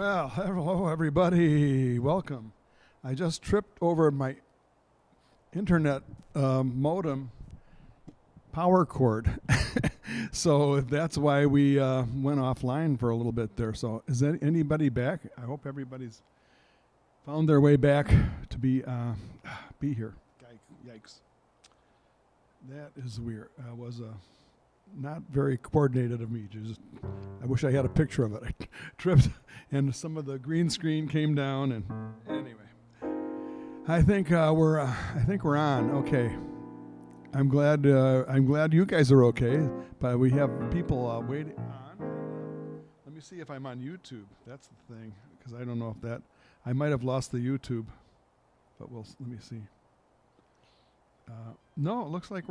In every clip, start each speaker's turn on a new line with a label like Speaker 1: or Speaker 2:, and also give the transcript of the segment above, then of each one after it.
Speaker 1: Well, hello everybody. Welcome. I just tripped over my internet modem power cord. So that's why we went offline for a little bit there. So is anybody back? I hope everybody's found their way back to be here. Yikes. That is weird. Was not very coordinated of me. I wish I had a picture of it. I tripped and some of the green screen came down, and anyway, I think we're on. Okay. I'm glad you guys are okay, but we have people waiting on. Let me see if I'm on YouTube. That's the thing, because I don't know if that I might have lost the YouTube, but let me see. No, it looks like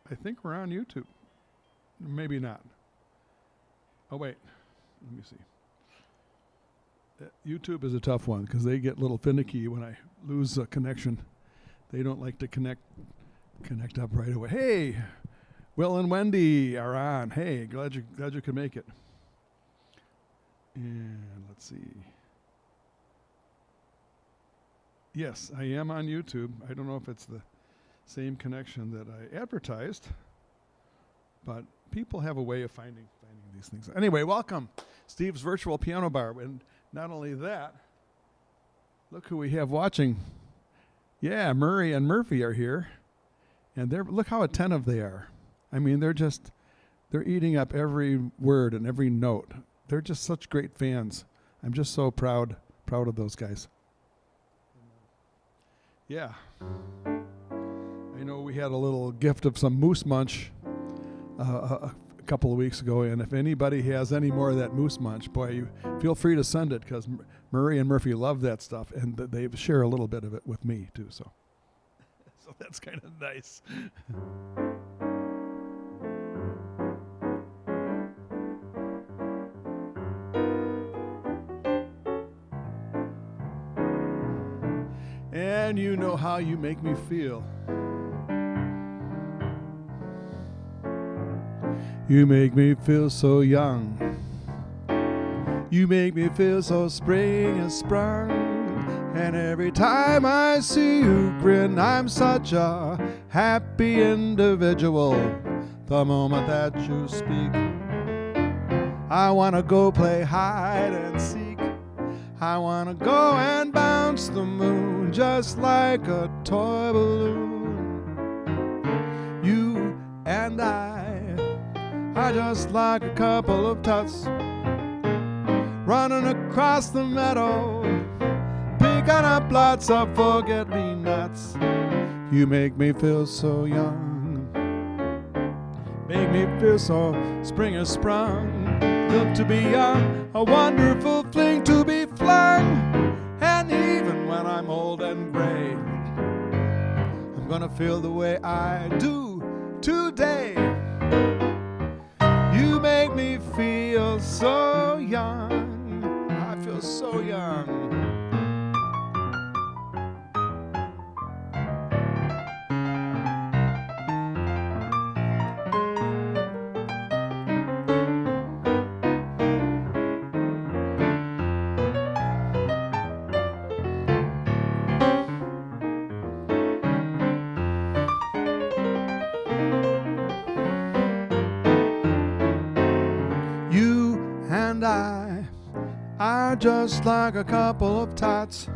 Speaker 1: I think we're on YouTube. Maybe not. Oh, wait. Let me see. YouTube is a tough one because they get a little finicky when I lose a connection. They don't like to connect up right away. Hey, Will and Wendy are on. Hey, glad you could make it. And let's see. Yes, I am on YouTube. I don't know if it's the same connection that I advertised, but people have a way of finding these things. Anyway, welcome, Steve's Virtual Piano Bar. And not only that, look who we have watching. Yeah, Murray and Murphy are here. And look how attentive they are. I mean, they're eating up every word and every note. They're just such great fans. I'm just so proud of those guys. Yeah. I know we had a little gift of some moose munch a couple of weeks ago, and if anybody has any more of that moose munch, boy, you feel free to send it, because Murray and Murphy love that stuff, and they share a little bit of it with me too. So that's kind of nice. And you know how you make me feel. You make me feel so young. You make me feel so spring has sprung. And every time I see you grin, I'm such a happy individual. The moment that you speak, I wanna go play hide and seek. I wanna go and bounce the moon just like a toy balloon. You and I are just like a couple of tots running across the meadow, picking up lots of forget-me-nots. You make me feel so young, make me feel so spring has sprung. Look to be young, a wonderful fling to be flung. And even when I'm old and gray, I'm gonna feel the way I do today. You make me feel so young. I feel so young. Just like a couple of tots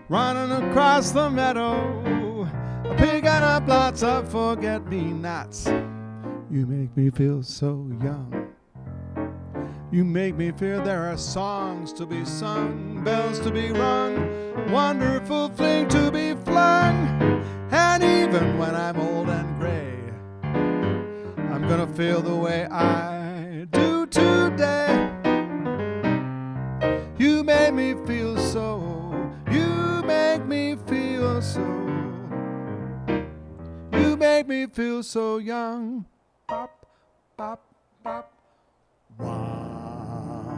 Speaker 1: running across the meadow, picking up lots of forget-me-nots. You make me feel so young. You make me feel there are songs to be sung, bells to be rung, wonderful fling to be flung. And even when I'm old and gray, I'm gonna feel the way I do today. You make me feel so, you make me feel so, you make me feel so young. Bop, bop, bop. Wow.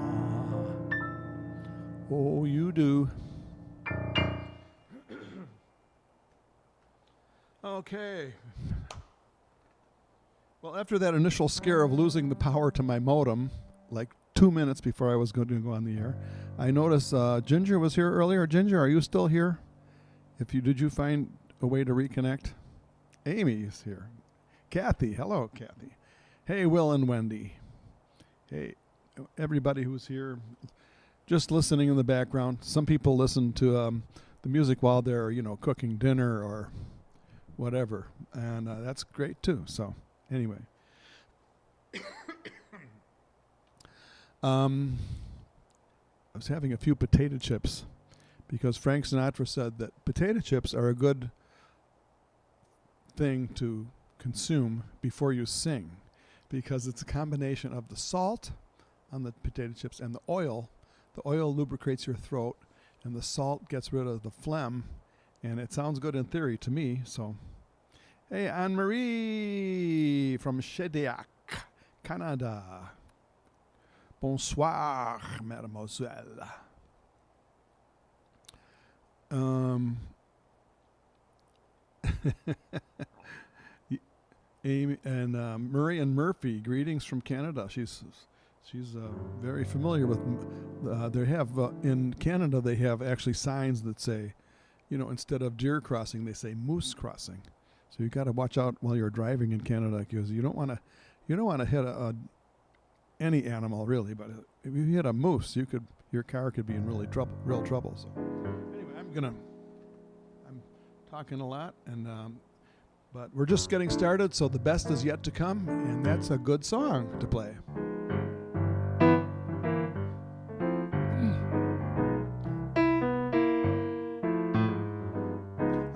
Speaker 1: Oh, you do. Okay. Well, after that initial scare of losing the power to my modem, like 2 minutes before I was going to go on the air. I noticed Ginger was here earlier. Ginger, are you still here? Did you find a way to reconnect? Amy is here. Kathy, hello, Kathy. Hey, Will and Wendy. Hey, everybody who's here, just listening in the background. Some people listen to the music while they're, cooking dinner or whatever, and that's great too. So, anyway. I was having a few potato chips because Frank Sinatra said that potato chips are a good thing to consume before you sing, because it's a combination of the salt on the potato chips and the oil. The oil lubricates your throat and the salt gets rid of the phlegm, and it sounds good in theory to me. So, hey, Anne-Marie from Shediac, Canada. Bonsoir, mademoiselle. Amy and Murray and Murphy, greetings from Canada. She's very familiar with. They have in Canada. They have actually signs that say, instead of deer crossing, they say moose crossing. So you got to watch out while you're driving in Canada, because you don't want to hit any animal really. But if you hit a moose, your car could be in real trouble. So anyway, I'm talking a lot, but we're just getting started, so the best is yet to come, and that's a good song to play.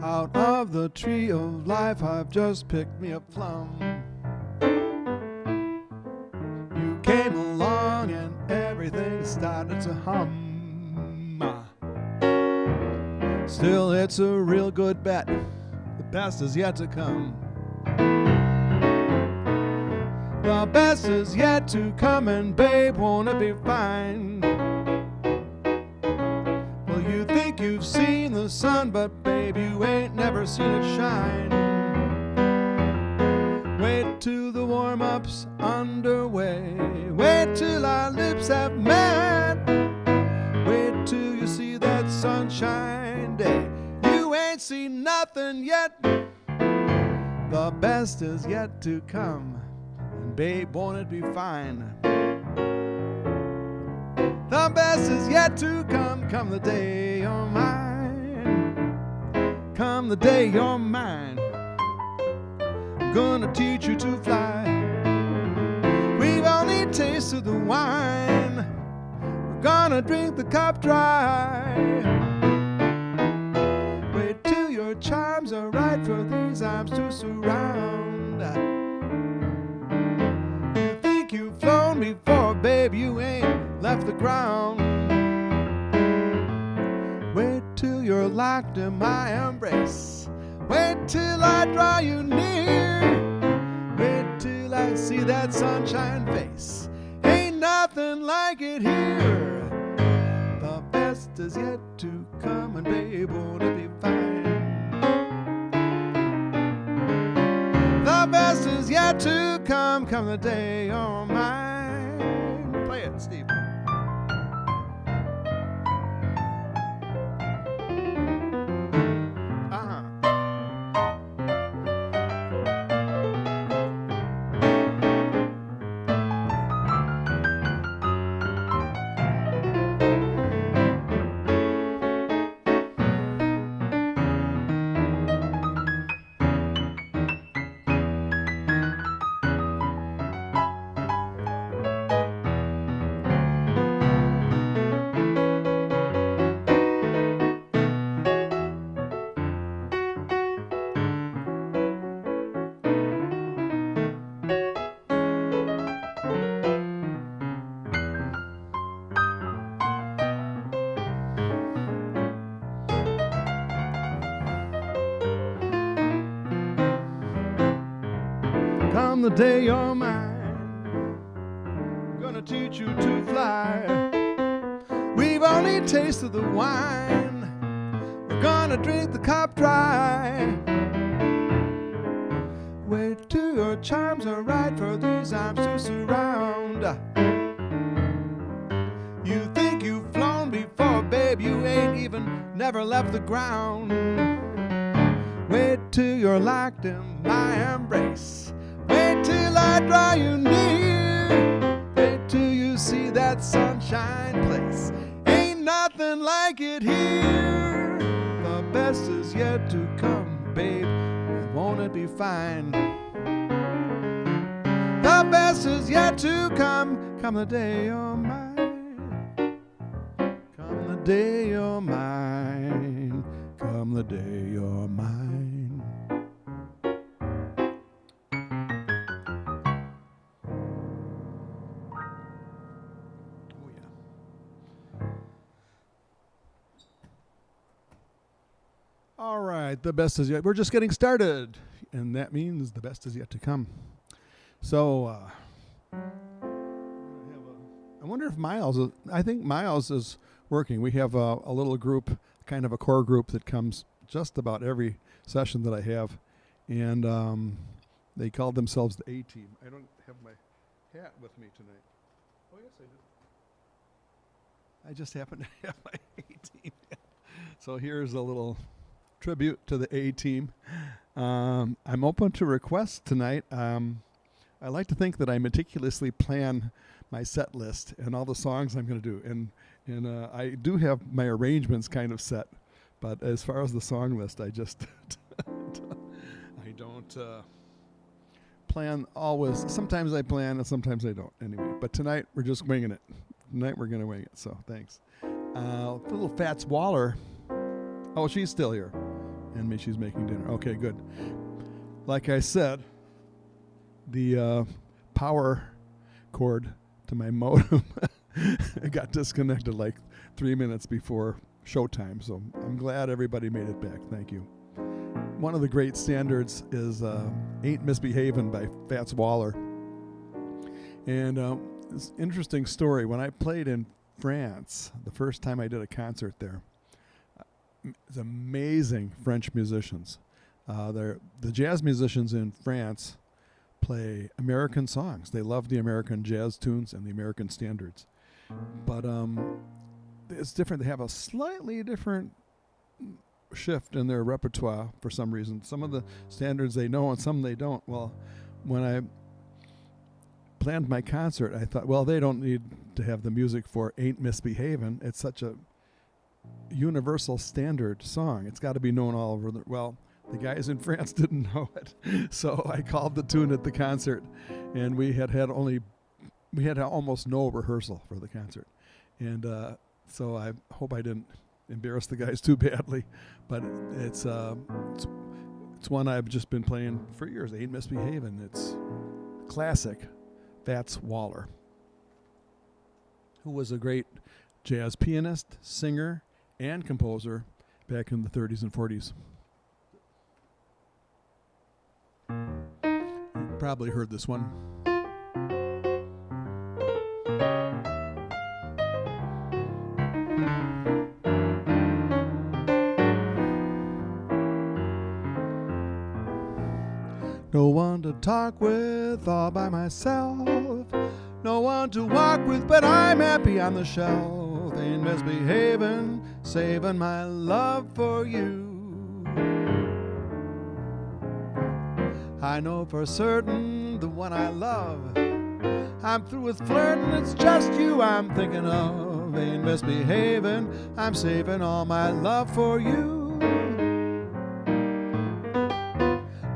Speaker 1: Out of the tree of life I've just picked me a plum. You came along and everything started to hum. Still, it's a real good bet. The best is yet to come. The best is yet to come, and babe, won't it be fine? Well, you think you've seen the sun, but babe, you ain't never seen it shine. Wait till the warm-up's underway. Wait till our lips have met. Wait till you see that sunshine day. You ain't seen nothing yet. The best is yet to come, and babe, won't it be fine? The best is yet to come, come the day you're mine. Come the day you're mine. I'm gonna teach you to fly. We've only tasted the wine. We're gonna drink the cup dry. Wait till your charms are right for these arms to surround. You think you've flown before, babe, you ain't left the ground. Wait till you're locked in my embrace. Wait till I draw you near. Wait till I see that sunshine face. Ain't nothing like it here. The best is yet to come, and babe, won't it be fine? The best is yet to come, come the day you're mine. Play it, Steve. Come the day you're mine, gonna teach you to fly. We've only tasted the wine, we're gonna drink the cup dry. Wait till your charms are right for these arms to surround. misbehaving, never left the ground. Wait till you're locked in my embrace. Wait till I draw you near. Wait till you see that sunshine place. Ain't nothing like it here. The best is yet to come, babe. Won't it be fine? The best is yet to come. Come the day you're mine. Come the day you're mine. Come the day you're mine. Oh yeah. All right, the best is yet. We're just getting started, and that means the best is yet to come. So, I wonder if Miles, I think Miles is working. We have a little group, kind of a core group that comes just about every session that I have. And they call themselves the A-Team. I don't have my hat with me tonight. Oh, yes, I do. I just happen to have my A-Team. So here's a little tribute to the A-Team. I'm open to requests tonight. I like to think that I meticulously plan my set list and all the songs I'm going to do. And I do have my arrangements kind of set. But as far as the song list, I just I don't plan always. Sometimes I plan and sometimes I don't. Anyway, but tonight we're just winging it. Tonight we're going to wing it. So thanks. Little Fats Waller. Oh, she's still here. And she's making dinner. Okay, good. Like I said, the power cord to my modem got disconnected like 3 minutes before showtime, so I'm glad everybody made it back. Thank you. One of the great standards is Ain't Misbehavin' by Fats Waller. And it's an interesting story. When I played in France, the first time I did a concert there, it's amazing French musicians. The jazz musicians in France play American songs. They love the American jazz tunes and the American standards. But it's different. They have a slightly different shift in their repertoire for some reason. Some of the standards they know and some they don't. Well, when I planned my concert, I thought, well, they don't need to have the music for Ain't Misbehavin'. It's such a universal standard song. It's got to be known all over the... Well, the guys in France didn't know it, so I called the tune at the concert, and we had almost no rehearsal for the concert, and so I hope I didn't embarrass the guys too badly, but it's one I've just been playing for years. Ain't Misbehavin'. It's classic. Fats Waller, who was a great jazz pianist, singer, and composer back in the 30s and 40s. You probably heard this one. No one to talk with, all by myself. No one to walk with, but I'm happy on the shelf. Ain't misbehaving, saving my love for you. I know for certain the one I love. I'm through with flirting, it's just you I'm thinking of. Ain't misbehaving, I'm saving all my love for you.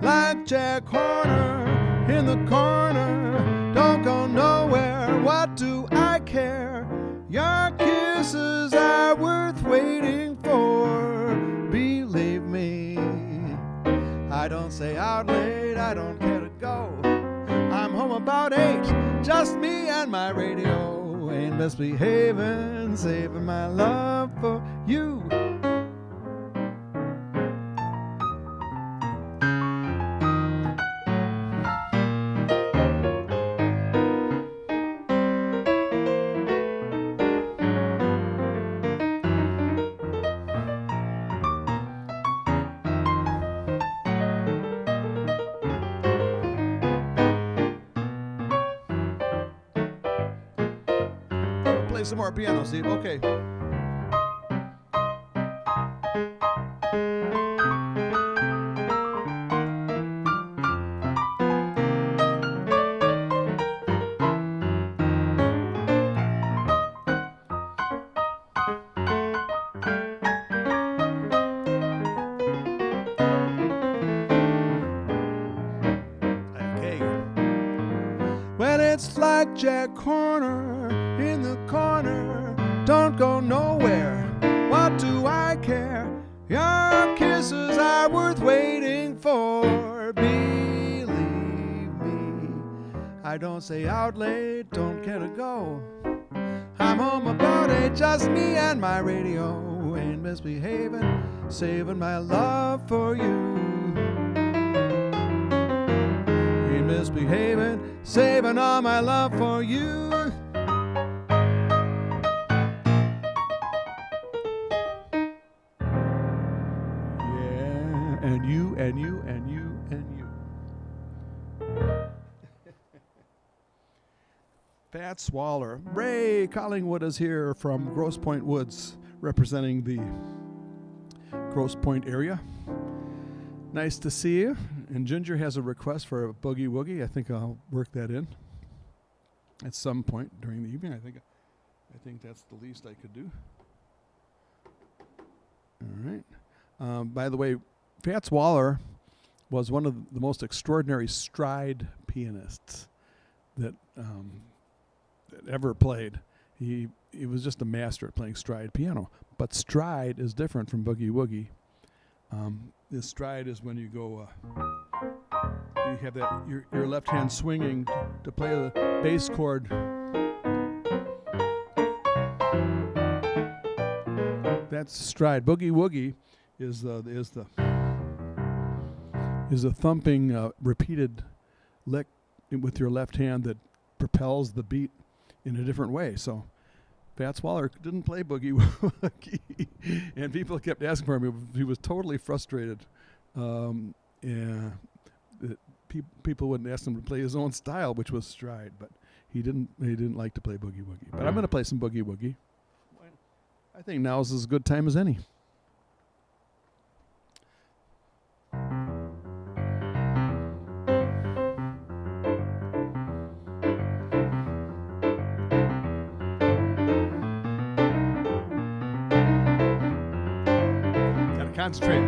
Speaker 1: Like Jack Horner in the corner, don't go nowhere, what do I care? Your kisses are worth waiting for, believe me. I don't stay out late, I don't care to go. I'm home about 8, just me and my radio. Ain't misbehaving, saving my love for you. Some more piano, Steve. Okay. blackjack corner in the corner. Don't go nowhere. What do I care? Your kisses are worth waiting for. Believe me, I don't say out late, don't care to go. I'm home about 8, just me and my radio. Ain't misbehaving, saving my love for you. Ain't misbehaving, saving all my love for you. Yeah, and you, and you, and you, and you. Fat Swaller. Ray Collingwood is here from Grosse Pointe Woods, representing the Grosse Pointe area. Nice to see you. And Ginger has a request for a boogie woogie. I think I'll work that in at some point during the evening. I think that's the least I could do. All right. By the way, Fat Swaller was one of the most extraordinary stride pianists that ever played. He was just a master at playing stride piano. But stride is different from boogie woogie. This stride is when you go, you have that your left hand swinging to play the bass chord. That's stride. Boogie woogie is the thumping repeated lick with your left hand that propels the beat in a different way. So Fat Swaller didn't play boogie woogie, and people kept asking for him. He was totally frustrated. People wouldn't ask him to play his own style, which was stride, but he didn't like to play boogie woogie. But I'm going to play some boogie woogie. I think now is as good time as any. Concentrate.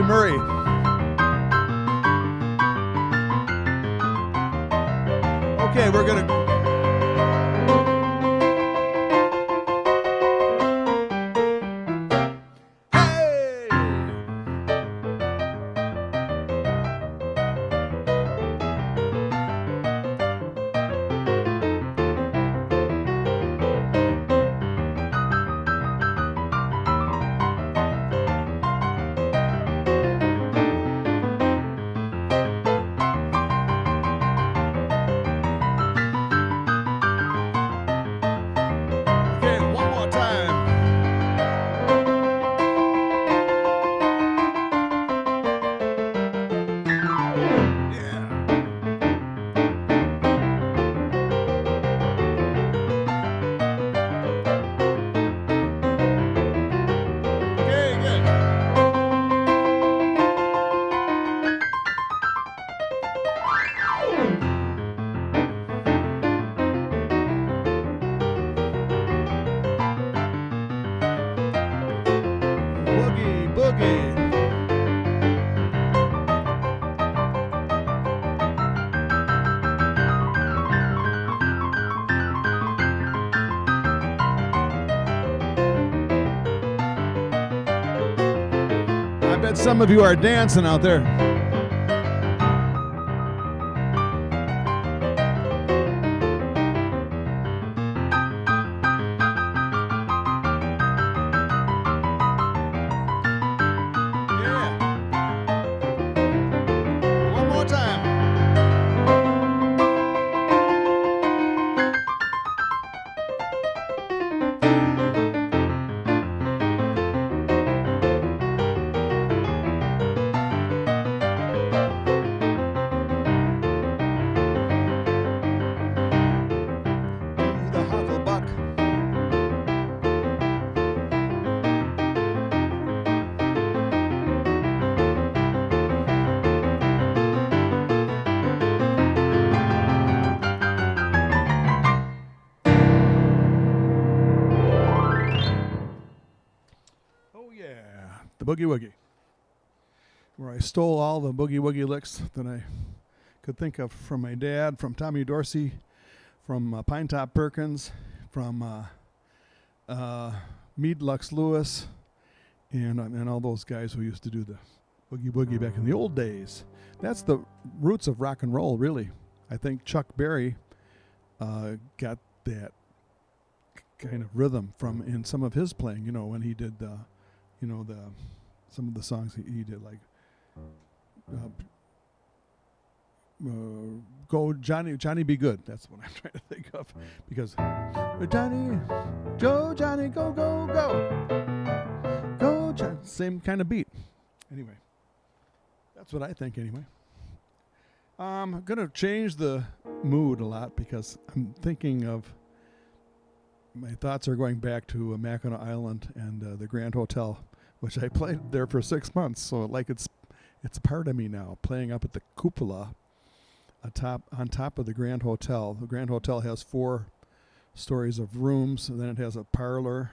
Speaker 1: Murray. Okay, we're gonna. Hey! I bet some of you are dancing out there. Boogie Woogie, where I stole all the Boogie Woogie licks that I could think of from my dad, from Tommy Dorsey, from Pine Top Perkins, from Mead Lux Lewis, and all those guys who used to do the Boogie Woogie back in the old days. That's the roots of rock and roll, really. I think Chuck Berry got that kind of rhythm from in some of his playing. You know, when he did some of the songs he did, like Go Johnny Be Good. That's what I'm trying to think of, because Johnny go Johnny, same kind of beat. Anyway, that's what I think. Anyway, I'm gonna change the mood a lot because I'm thinking of, my thoughts are going back to Mackinac Island and the Grand Hotel, which I played there for 6 months. So like it's a part of me now, playing up at the cupola on top of the Grand Hotel. The Grand Hotel has 4 stories of rooms, and then it has a parlor.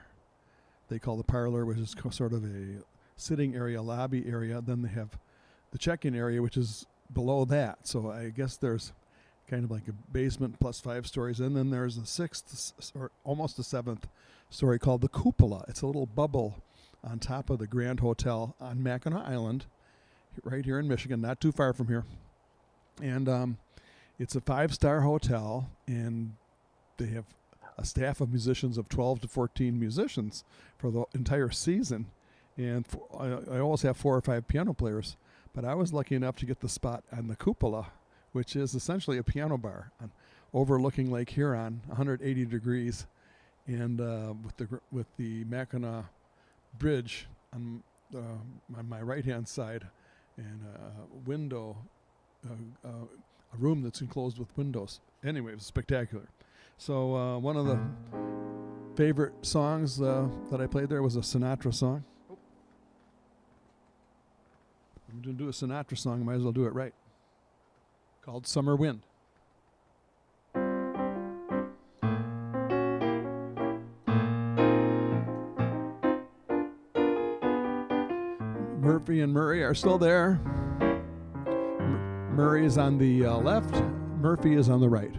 Speaker 1: They call the parlor, which is sort of a sitting area, lobby area. Then they have the check-in area, which is below that. So I guess there's kind of like a basement plus 5 stories. And then there's a 6th or almost a 7th story called the cupola. It's a little bubble on top of the Grand Hotel on Mackinac Island, right here in Michigan, not too far from here. And it's a 5-star hotel, and they have a staff of musicians of 12 to 14 musicians for the entire season. And I always have 4 or 5 piano players, but I was lucky enough to get the spot on the cupola, which is essentially a piano bar overlooking Lake Huron, 180 degrees, and with the Mackinac Bridge on my right-hand side, and a window, a room that's enclosed with windows. Anyway, it was spectacular. So one of the favorite songs that I played there was a Sinatra song. I'm going to do a Sinatra song. Might as well do it right. Called Summer Wind. Murphy and Murray are still there. Murray is on the left. Murphy is on the right.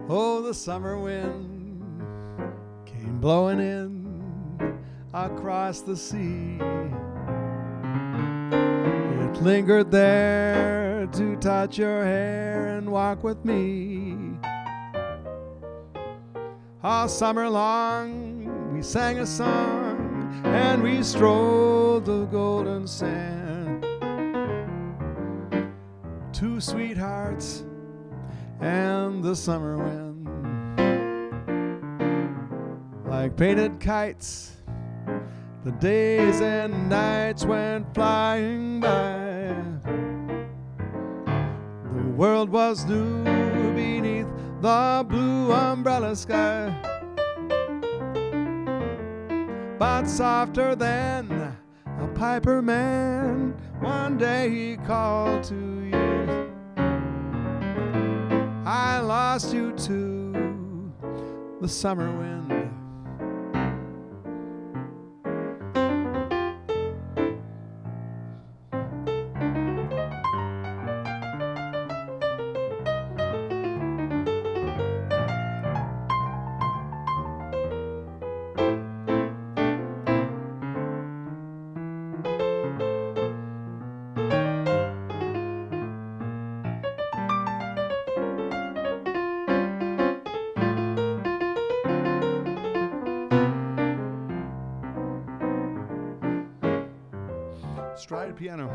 Speaker 1: Oh, the summer wind came blowing in across the sea. It lingered there to touch your hair and walk with me. All summer long we sang a song and we strolled the golden sand. 2 sweethearts and the summer wind, like painted kites, the days and nights went flying by. The world was new beneath the blue umbrella sky, but softer than a piper man, one day he called to you. I lost you to the summer wind. Stride piano.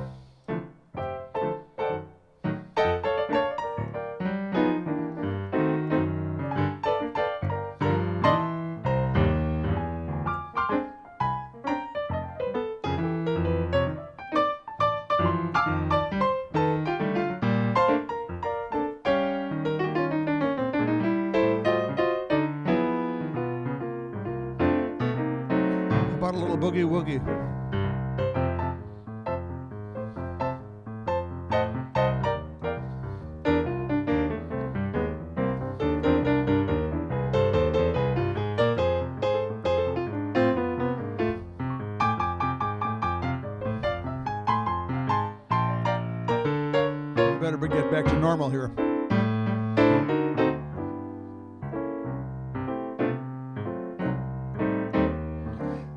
Speaker 1: How about a little boogie woogie? better get back to normal here.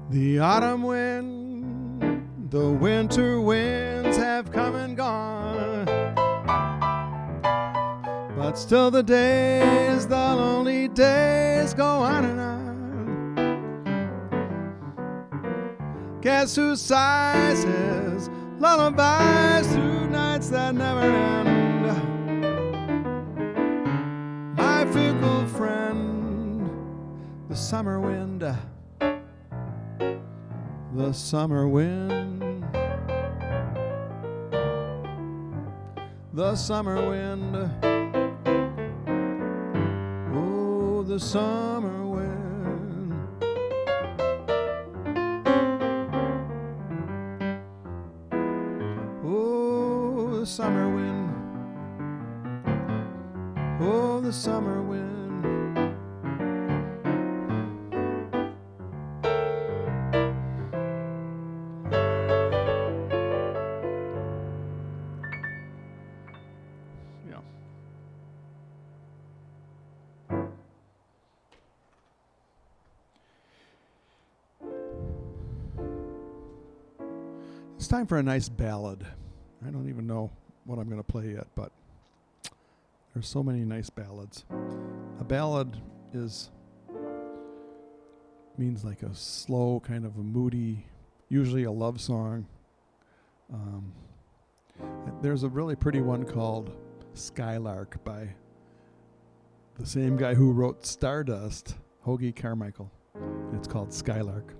Speaker 1: The autumn wind, the winter winds have come and gone, but still the days, the lonely days go on and on. Guess who sighs his lullabies through nights that never end? My fickle friend, the summer wind. The summer wind, the summer wind, oh, the summer wind. Oh, the summer wind, oh, the summer wind. It's time for a nice ballad. I don't even know what I'm going to play yet, but there's so many nice ballads. A ballad means like a slow, kind of a moody, usually a love song. There's a really pretty one called Skylark by the same guy who wrote Stardust, Hoagie Carmichael. It's called Skylark.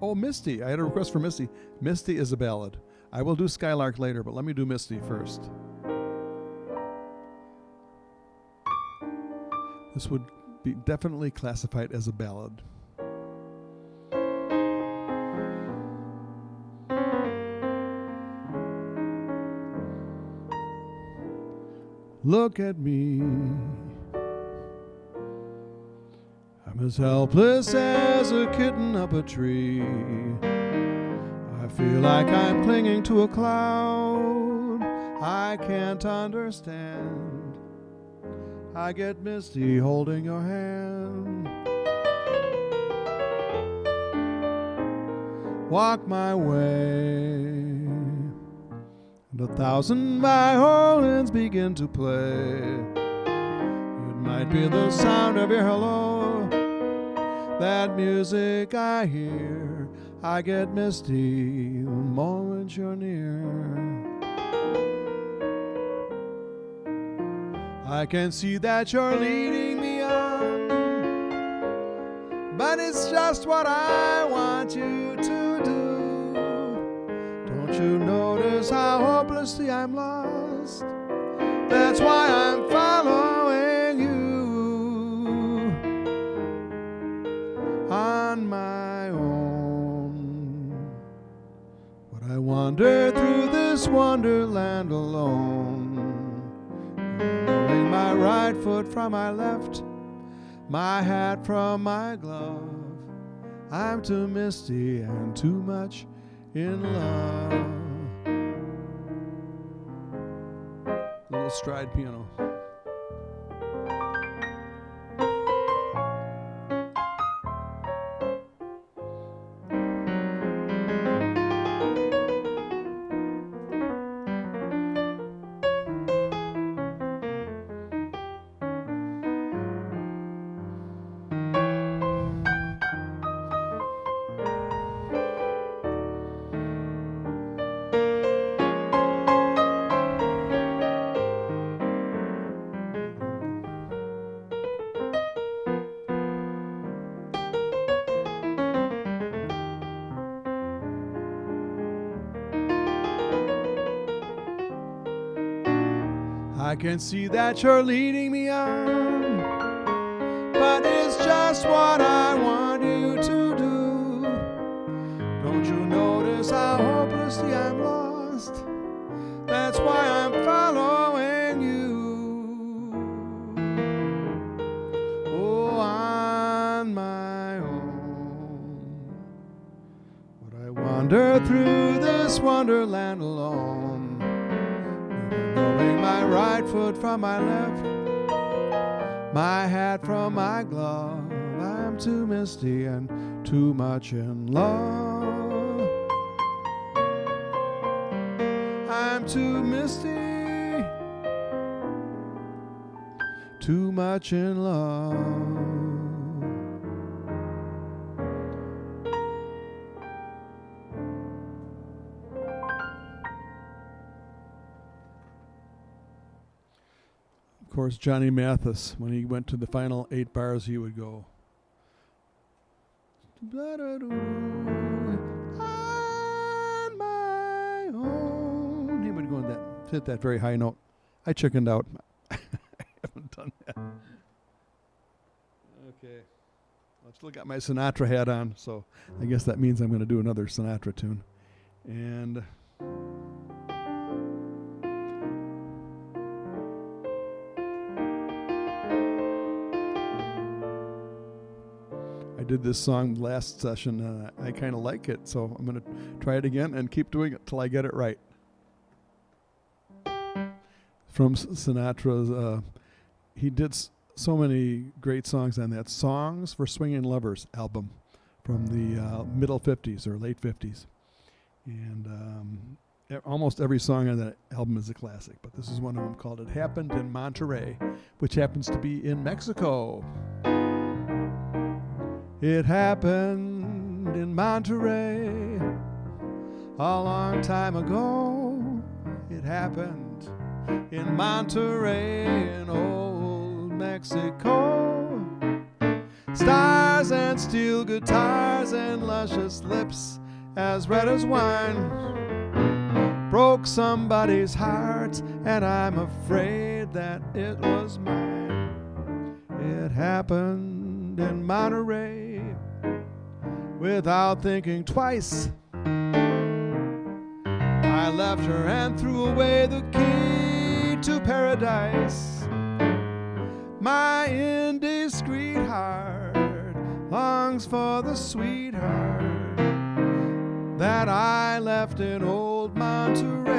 Speaker 1: Oh, Misty. I had a request for Misty. Misty is a ballad. I will do Skylark later, but let me do Misty first. This would be definitely classified as a ballad. Look at me. I'm as helpless as a kitten up a tree. I feel like I'm clinging to a cloud I can't understand. I get misty holding your hand. Walk my way, and 1,000 violins begin to play. It might be the sound of your hello, that music I hear. I get misty the moment you're near. I can see that you're leading me on, but it's just what I want you to do. Don't you notice how hopelessly I'm lost? That's why I'm following you on my own. But I wander through this wonderland alone, my right foot from my left, my hat from my glove. I'm too misty and too much in love. Little stride piano. I can see that you're leading me on, but it's just what I want you to do. Don't you notice how hopelessly I'm lost? That's why I'm following you. Oh, on my own. What I want wander through this wonderland alone, knowing my right foot from my left, my hat from my glove. I'm too misty and too much in love. I'm too misty, too much in love. Of course, Johnny Mathis, when he went to the final 8 bars, he would go, on my own. He would go in that, hit that very high note. I chickened out. I haven't done that. Okay. I've still got my Sinatra hat on, so I guess that means I'm going to do another Sinatra tune. And I did this song last session, and I kind of like it, so I'm going to try it again and keep doing it till I get it right. From Sinatra's, he did so many great songs on that Songs for Swingin' Lovers album from the middle 50s or late 50s. And almost every song on that album is a classic, but this is one of them called It Happened in Monterey, which happens to be in Mexico. It happened in Monterey a long time ago. It happened in Monterey in old Mexico. Stars and steel guitars and luscious lips as red as wine broke somebody's heart, and I'm afraid that it was mine. It happened in Monterey without thinking twice. I left her and threw away the key to paradise. My indiscreet heart longs for the sweetheart that I left in old Monterey.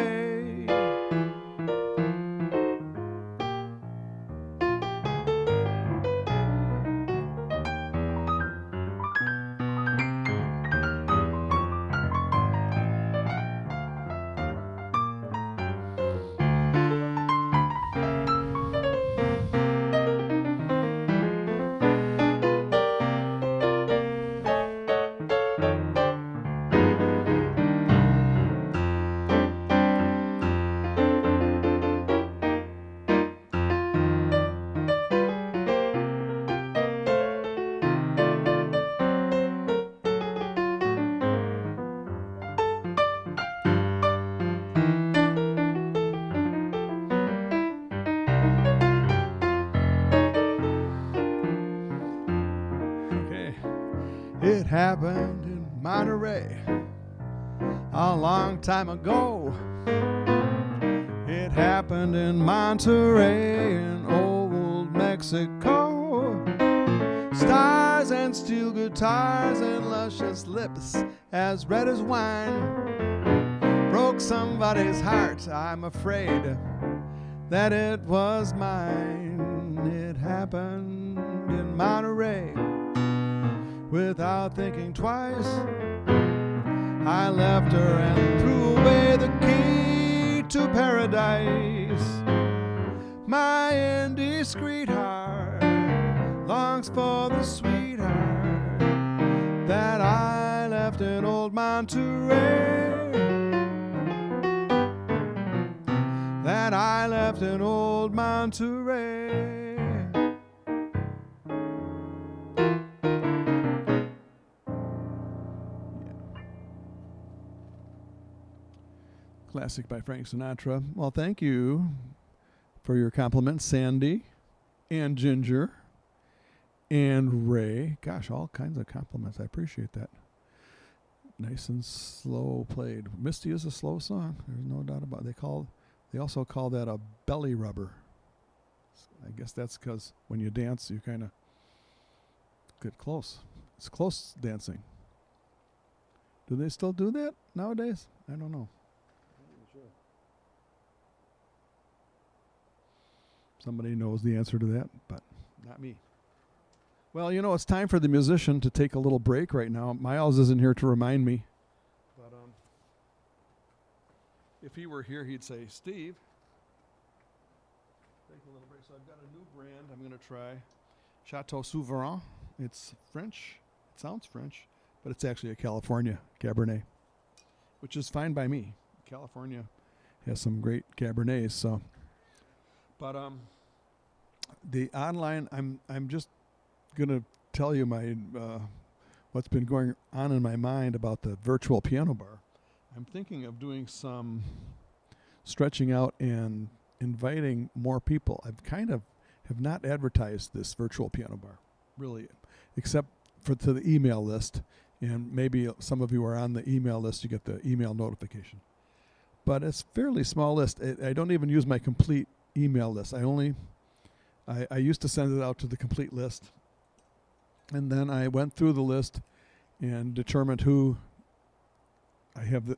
Speaker 1: It happened in Monterey a long time ago. It happened in Monterey in old Mexico. Stars and steel guitars and luscious lips as red as wine broke somebody's heart. I'm afraid that it was mine. It happened in Monterey without thinking twice. I left her and threw away the key to paradise. My indiscreet heart longs for the sweetheart that I left in old Monterey. That I left in old Monterey. Classic by Frank Sinatra. Well, thank you for your compliments, Sandy and Ginger and Ray. Gosh, all kinds of compliments. I appreciate that. Nice and slow played. Misty is a slow song. There's no doubt about it. They also call that a belly rubber. I guess that's because when you dance, you kind of get close. It's close dancing. Do they still do that nowadays? I don't know. I'm not even sure. Somebody knows the answer to that, but not me. Well, it's time for the musician to take a little break right now. Miles isn't here to remind me. But if he were here, he'd say, Steve, take a little break. So I've got a new brand I'm going to try. Chateau Souverain. It's French. It sounds French, but it's actually a California Cabernet, which is fine by me. California has some great Cabernets. So, but the online, I'm just gonna tell you my what's been going on in my mind about the virtual piano bar. I'm thinking of doing some stretching out and inviting more people. I've kind of have not advertised this virtual piano bar, really, except to the email list, and maybe some of you are on the email list. You get the email notification, but it's a fairly small list. I don't even use my complete email list. I used to send it out to the complete list, and then I went through the list and determined who. I have the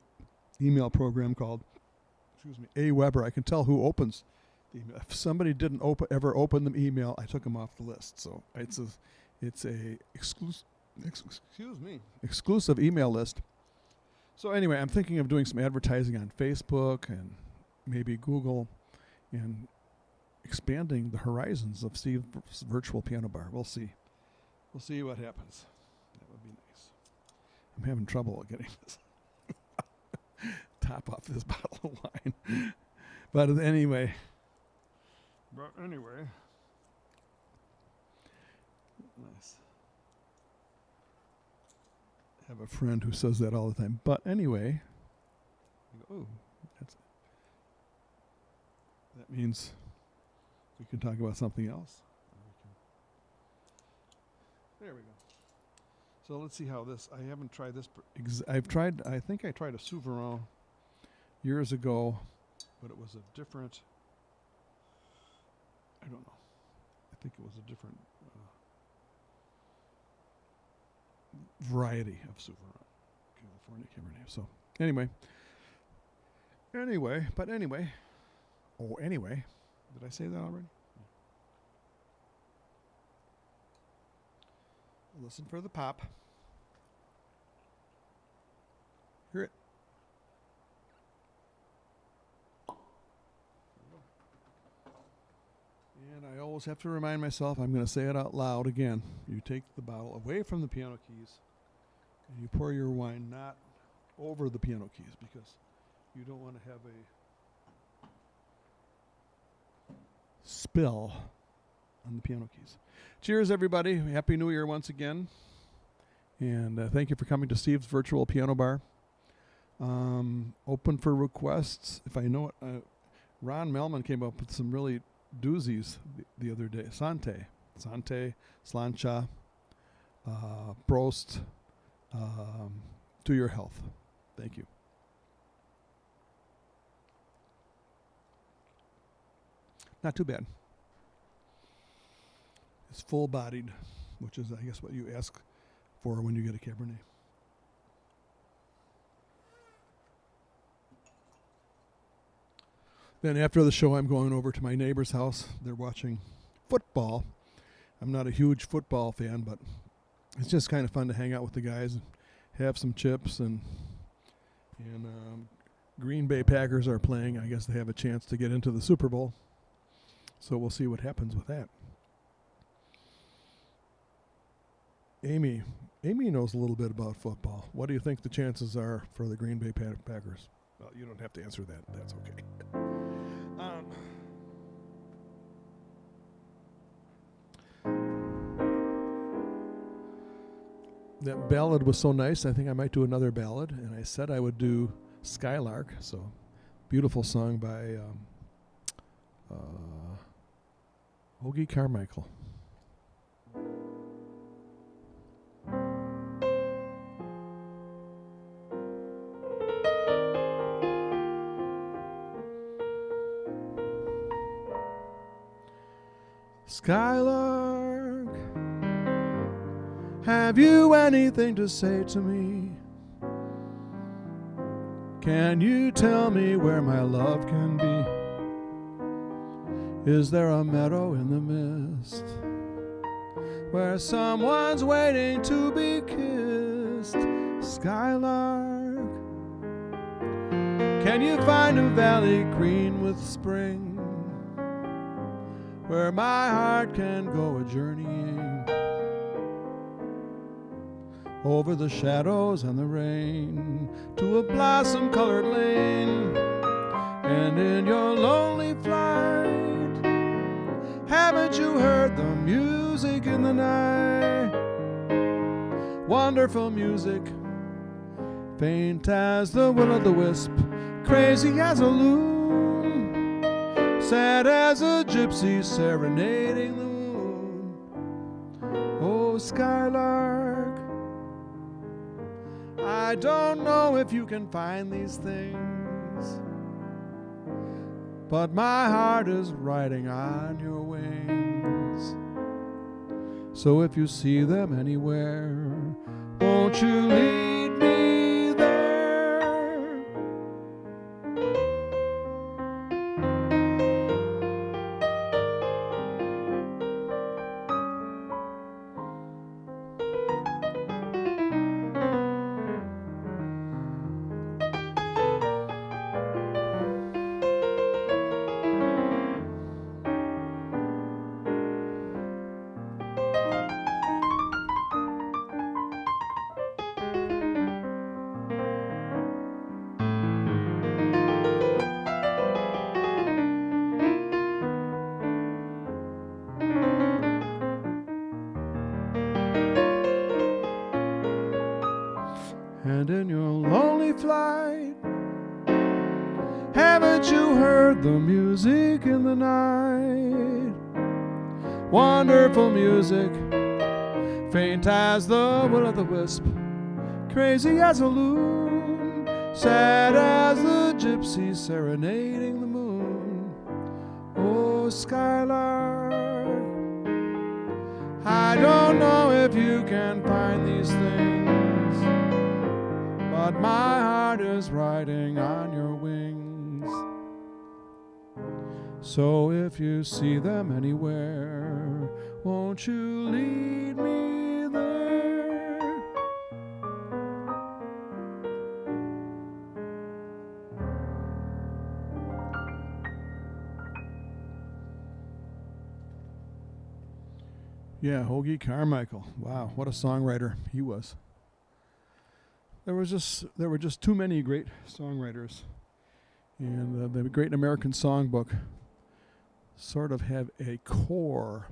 Speaker 1: email program called, Aweber. I can tell who opens the email. If somebody didn't ever open the email, I took them off the list. So it's a exclusive email list. So anyway, I'm thinking of doing some advertising on Facebook and maybe Google, and expanding the horizons of Steve's virtual piano bar. We'll see. We'll see what happens. That would be nice. I'm having trouble getting this top off this bottle of wine. But anyway. Nice. I have a friend who says that all the time. But anyway. Oh, that means we can talk about something else. There we go. So let's see how this. I haven't tried this. I think I tried a Souverain years ago, but it was a different. I don't know. I think it was a different variety of Souverain, California Cabernet. So anyway. Did I say that already? Listen for the pop. Hear it. And I always have to remind myself, I'm going to say it out loud again. You take the bottle away from the piano keys and you pour your wine not over the piano keys, because you don't want to have a spill on the piano keys. Cheers, everybody. Happy New Year once again. And thank you for coming to Steve's Virtual Piano Bar. Open for requests. If I know it, Ron Melman came up with some really doozies the other day. Sante, Slancha, Prost, to your health. Thank you. Not too bad. It's full-bodied, which is, I guess, what you ask for when you get a Cabernet. Then after the show, I'm going over to my neighbor's house. They're watching football. I'm not a huge football fan, but it's just kind of fun to hang out with the guys and have some chips. And Green Bay Packers are playing. I guess they have a chance to get into the Super Bowl. So we'll see what happens with that. Amy knows a little bit about football. What do you think the chances are for the Green Bay Packers? Well, you don't have to answer that. That's okay. That ballad was so nice. I think I might do another ballad. And I said I would do Skylark. So, beautiful song by Hoagie Carmichael. Skylark, have you anything to say to me? Can you tell me where my love can be? Is there a meadow in the mist where someone's waiting to be kissed? Skylark, can you find a valley green with spring where my heart can go a-journeying over the shadows and the rain to a blossom-colored lane? And in your lonely flight, haven't you heard the music in the night? Wonderful music, faint as the will-o'-the-wisp, crazy as a loon, sad as a gypsy serenading the moon. Oh, Skylark, I don't know if you can find these things, but my heart is riding on your wings. So if you see them anywhere, won't you lead me there? And in your lonely flight, haven't you heard the music in the night? Wonderful music, faint as the will-o'-the-wisp, crazy as a loon, sad as the gypsy serenading the moon. Oh, Skylark, I don't know if you can find these things, but my heart is riding on your wings. So if you see them anywhere, won't you lead me there? Yeah, Hoagy Carmichael. Wow, what a songwriter he was. There were just too many great songwriters, and the Great American Songbook sort of have a core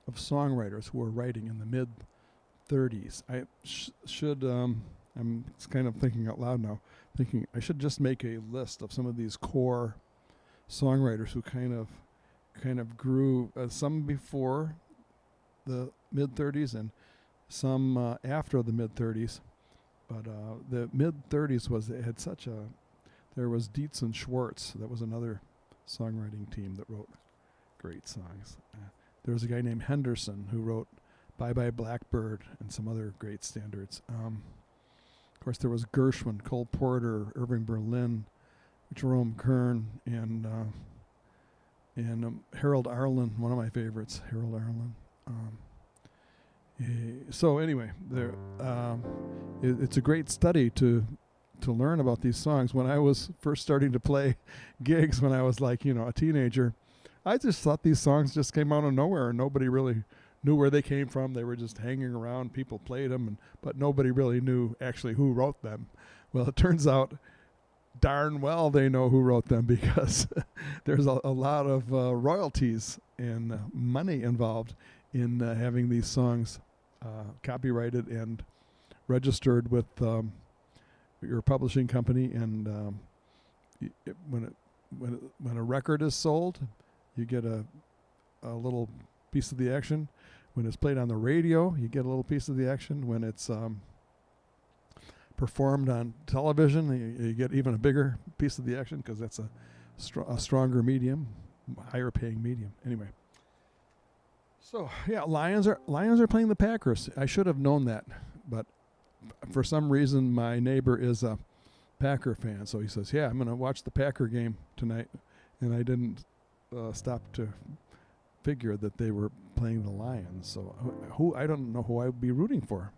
Speaker 1: of songwriters who were writing in the mid-30s. I'm kind of thinking out loud now, thinking I should just make a list of some of these core songwriters who kind of grew, some before the mid-30s and some after the mid-30s. But the mid-30s there was Dietz and Schwartz. That was another songwriting team that wrote great songs. There was a guy named Henderson who wrote Bye Bye Blackbird and some other great standards. Of course, there was Gershwin, Cole Porter, Irving Berlin, Jerome Kern, and Harold Arlen, one of my favorites, Harold Arlen. So anyway, it's a great study to learn about these songs. When I was first starting to play gigs when I was like, a teenager, I just thought these songs just came out of nowhere and nobody really knew where they came from. They were just hanging around. People played them, but nobody really knew actually who wrote them. Well, it turns out darn well they know who wrote them because there's a lot of royalties and money involved in having these songs copyrighted and registered with your publishing company. And when a record is sold, you get a little piece of the action. When it's played on the radio, you get a little piece of the action. When it's performed on television, you get even a bigger piece of the action because that's a stronger medium, higher paying medium. Anyway. So yeah, Lions are playing the Packers. I should have known that, but for some reason my neighbor is a Packer fan. So he says, yeah, I'm going to watch the Packer game tonight. And I didn't stop to figure that they were playing the Lions. So I don't know who I would be rooting for.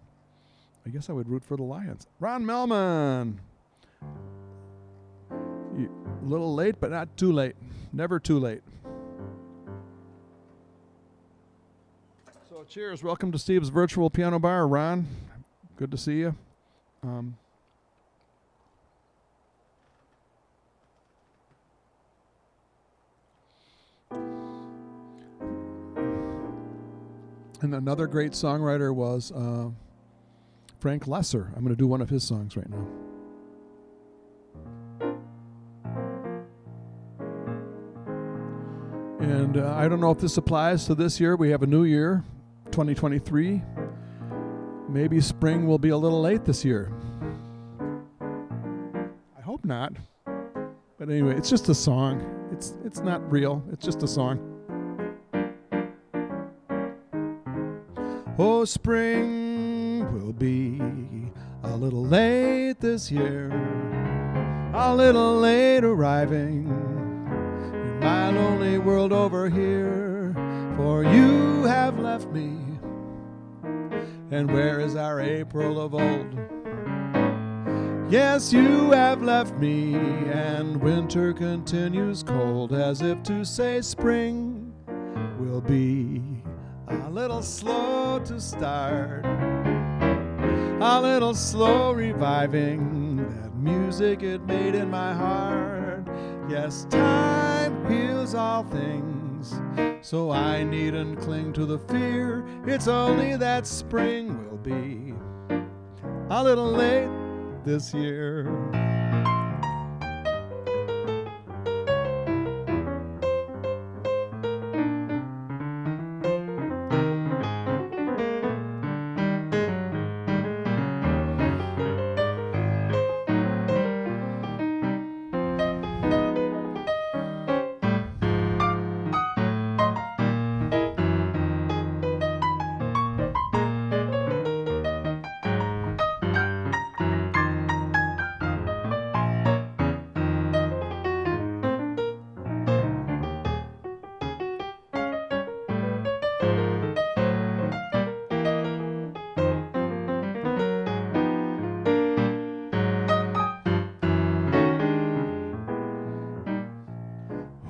Speaker 1: I guess I would root for the Lions. Ron Melman. A little late, but not too late. Never too late. So cheers. Welcome to Steve's Virtual Piano Bar. Ron, good to see you. And another great songwriter was Frank Lesser. I'm going to do one of his songs right now. And I don't know if this applies to this year. We have a new year, 2023. Maybe spring will be a little late this year. I hope not. But anyway, it's just a song. It's not real. It's just a song. Oh, spring will be a little late this year, a little late arriving in my lonely world over here, for you have left me, and where is our April of old? Yes, you have left me, and winter continues cold, as if to say spring will be a little slow to start, a little slow reviving that music it made in my heart. Yes, time heals all things, so I needn't cling to the fear. It's only that spring will be a little late this year.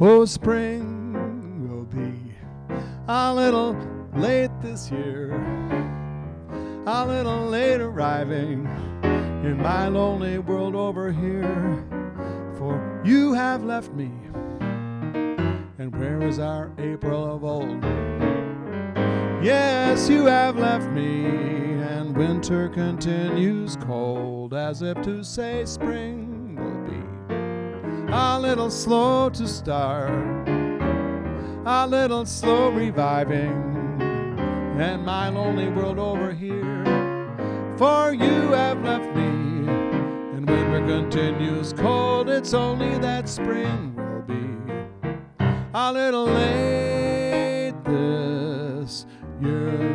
Speaker 1: Oh, spring will be a little late this year, a little late arriving in my lonely world over here, for you have left me, and where is our April of old? Yes, you have left me, and winter continues cold, as if to say spring will be a little slow to start, a little slow reviving, and my lonely world over here, for you have left me, and winter continues cold. It's only that spring will be a little late this year.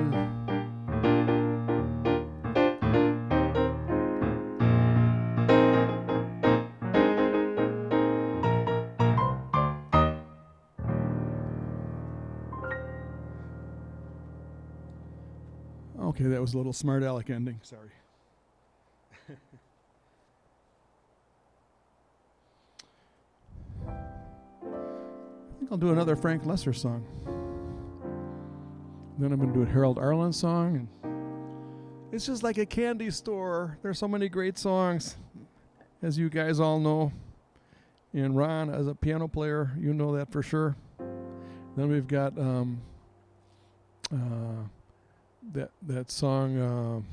Speaker 1: Okay, that was a little smart aleck ending. Sorry. I think I'll do another Frank Lesser song. Then I'm going to do a Harold Arlen song. And it's just like a candy store. There's so many great songs, as you guys all know. And Ron, as a piano player, you know that for sure. Then we've got that song.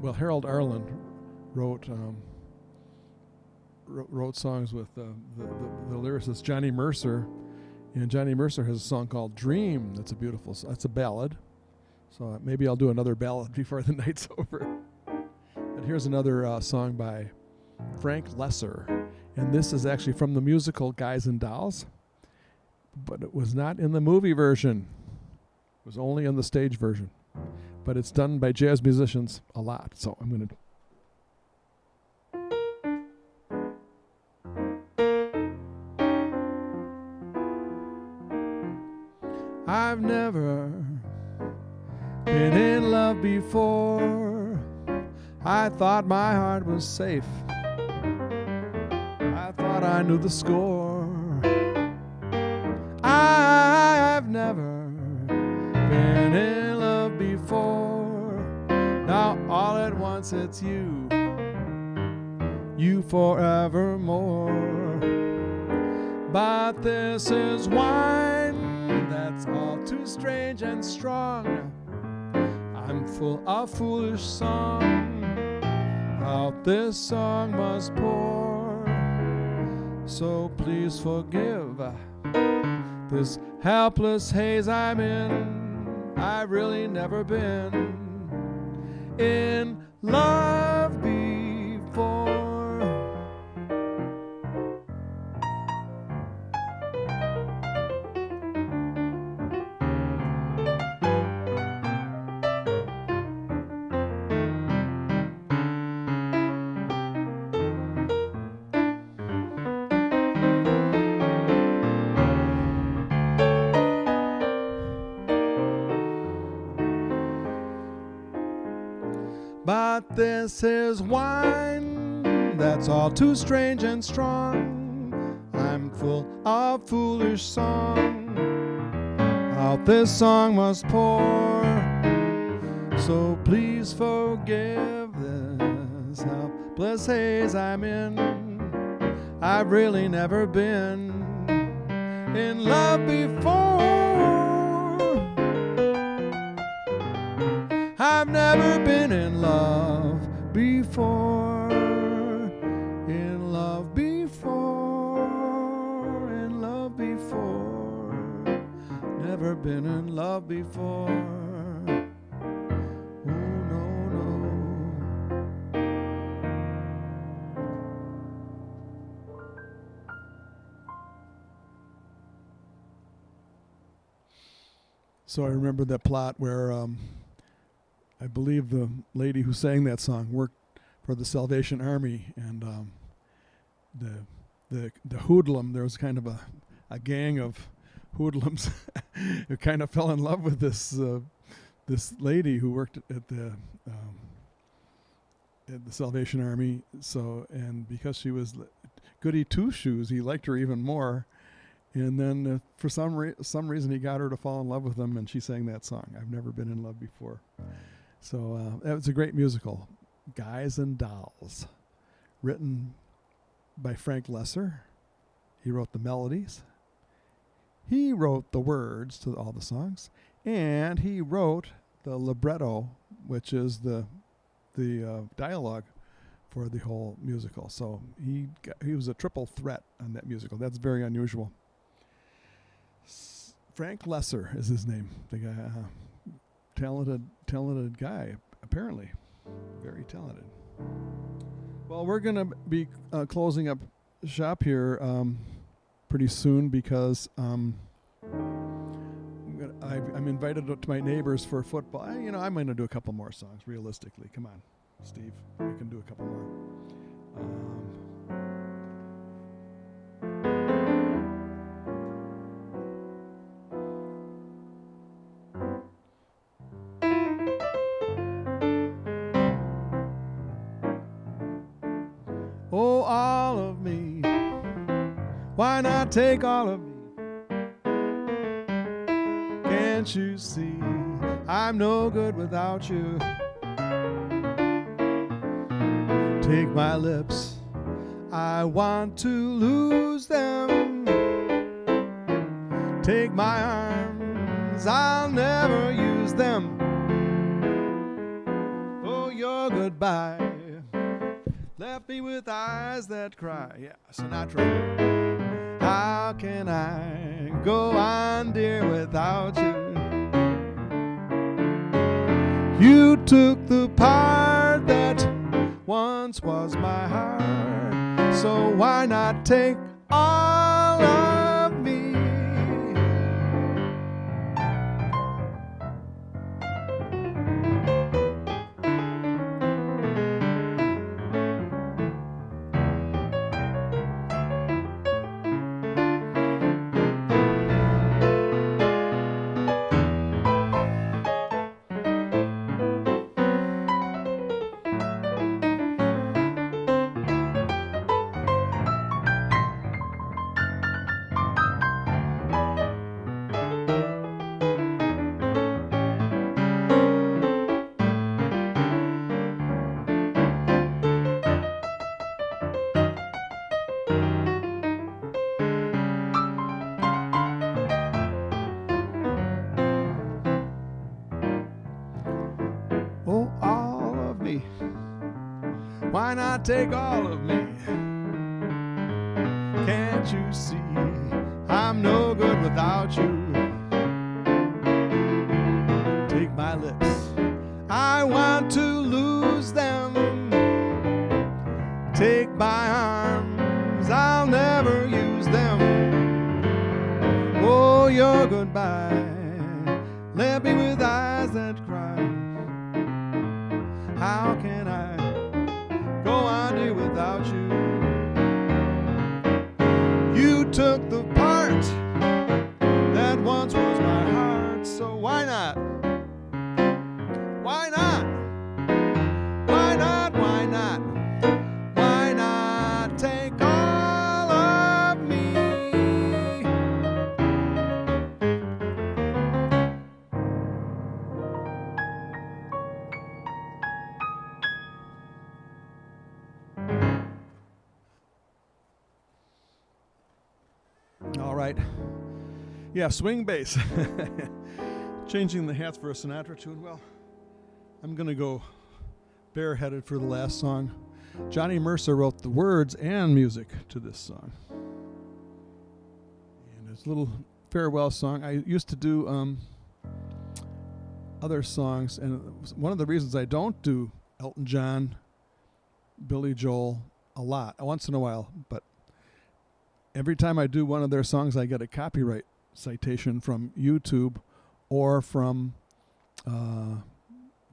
Speaker 1: Well, Harold Arlen wrote songs with the lyricist Johnny Mercer, and Johnny Mercer has a song called "Dream." That's a beautiful. That's a ballad. So maybe I'll do another ballad before the night's over. But here's another song by Frank Lesser, and this is actually from the musical Guys and Dolls, but it was not in the movie version. It was only in the stage version, but it's done by jazz musicians a lot. So I'm going to I've never been in love before. I thought my heart was safe. I thought I knew the score. I've never been in love before. Now all at once it's you, you forevermore. But this is wine that's all too strange and strong. I'm full of foolish song. Out this song must pour. So please forgive this helpless haze I'm in. I've really never been in love before. But this is wine that's all too strange and strong. I'm full of foolish song. Out this song must pour. So please forgive this helpless haze I'm in. I've really never been in love before. I've never been in love before. In love before. In love before. Never been in love before. Oh, no, no. So I remember that plot where I believe the lady who sang that song worked for the Salvation Army, and the hoodlum, there was kind of a gang of hoodlums who kind of fell in love with this lady who worked at the Salvation Army. So, and because she was goody two shoes, he liked her even more. And then for some reason he got her to fall in love with him, and she sang that song, "I've Never Been in Love Before." So that was a great musical, Guys and Dolls, written by Frank Lesser. He wrote the melodies. He wrote the words to all the songs, and he wrote the libretto, which is the dialogue for the whole musical. So he was a triple threat on that musical. That's very unusual. Frank Lesser is his name. The guy. Talented guy, apparently. Very talented. Well, we're going to be closing up shop here pretty soon because I'm invited to my neighbors for football. I'm going to do a couple more songs, realistically. Come on, Steve. We can do a couple more. Oh, all of me, why not take all of me? Can't you see I'm no good without you? Take my lips, I want to lose them. Take my arms, I'll never use them. Oh, your goodbye left me with eyes that cry. Yeah, Sinatra. How can I go on, dear, without you? You took the part that once was my heart, so why not take all of me? why not take all of me? Can't you see I'm no good without you? Take my lips, I want to lose them. Take my arms, I'll never use them. Oh, your goodbye left me with eyes that cry. How can I go on here without you? You took the part that once was my heart, so why not? Why not? Why not? Why not? Why not take all of me? All right. Yeah, swing bass. Changing the hats for a Sinatra tune. Well, I'm going to go bareheaded for the last song. Johnny Mercer wrote the words and music to this song. And it's a little farewell song. I used to do other songs, and one of the reasons I don't do Elton John, Billy Joel a lot, once in a while, but every time I do one of their songs, I get a copyright citation from YouTube or from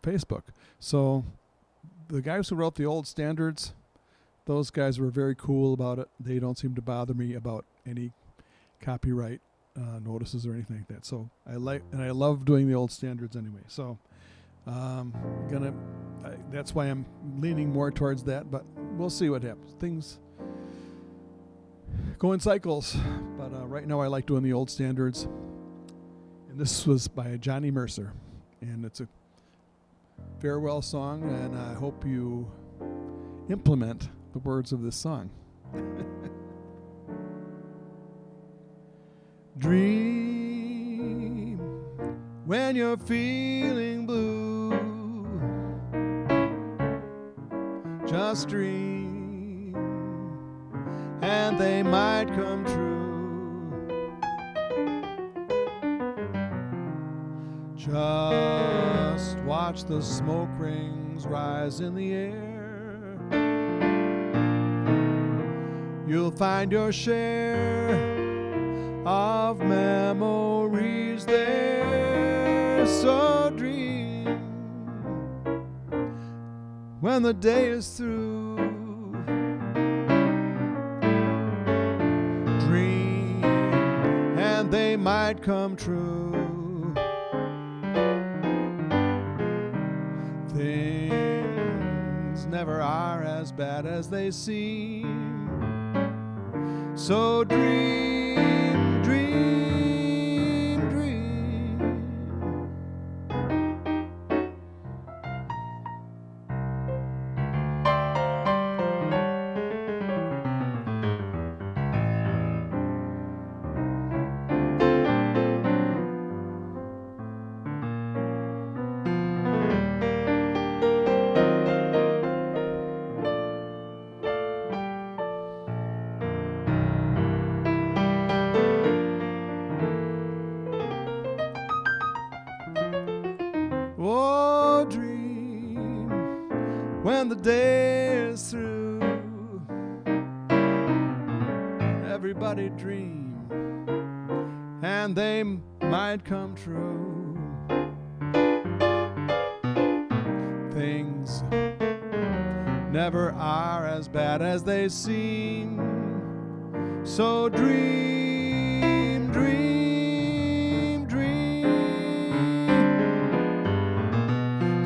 Speaker 1: Facebook. So the guys who wrote the old standards, those guys were very cool about it. They don't seem to bother me about any copyright notices or anything like that. So I love doing the old standards anyway. So that's why I'm leaning more towards that. But we'll see what happens. Things go in cycles. But right now I like doing the old standards. And this was by Johnny Mercer, and it's a farewell song, and I hope you implement the words of this song. Dream when you're feeling blue. Just dream, and they might come true. Just watch the smoke rings rise in the air. You'll find your share of memories there. So dream when the day is through. Dream and they might come true. Things never are as bad as they seem. So dream, dream, dream. Oh, dream when the day is through. Everybody dream, and they might come true. Things never are as bad as they seem. So dream, dream, dream.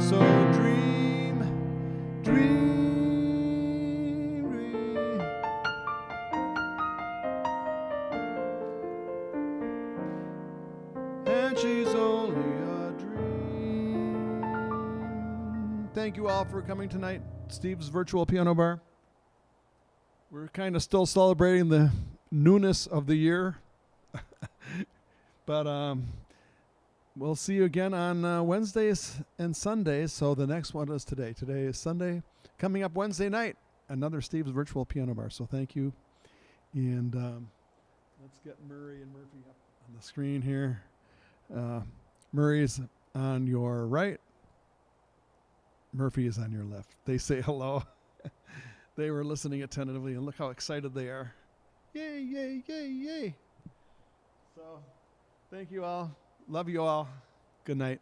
Speaker 1: So dream, dream, dream. And she's only a dream. Thank you all for coming tonight. Steve's Virtual Piano Bar. We're kind of still celebrating the newness of the year. But we'll see you again on Wednesdays and Sundays. So the next one is today. Today is Sunday. Coming up Wednesday night, another Steve's Virtual Piano Bar. So thank you. And let's get Murray and Murphy up on the screen here. Murray's on your right. Murphy is on your left. They say hello. They were listening attentively, and look how excited they are. Yay, yay, yay, yay. So thank you all. Love you all. Good night.